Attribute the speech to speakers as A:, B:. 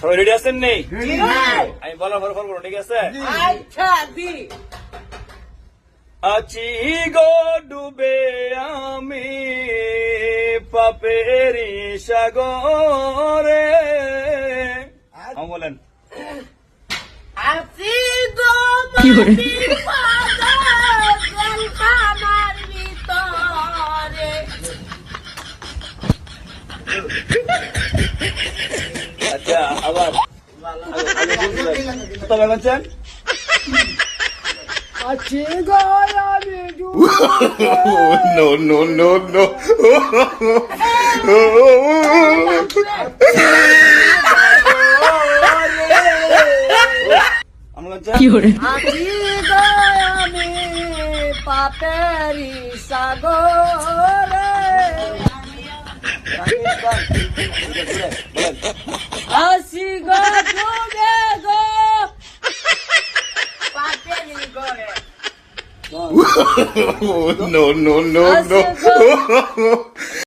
A: সবাই রেডি আছেন নেই?
B: জি ভাই।
A: আমি বলার পর ফল করো, ঠিক আছে?
B: আচ্ছা দি।
A: আছি গো ডুবে আমি পাপেরি সাগরে। বলেন।
B: আছি গো মাটির পাগল আমার ভিতরে।
A: আচ্ছা আবার তবে বলছেন
B: আছি গো আমি
C: No, no, no, no.
A: আমি বলছেন
B: আছি গো আমি পাপেরি সাগরে। আছি গো ডুবে গো পাপেরি গরে।
C: No, no, no, no.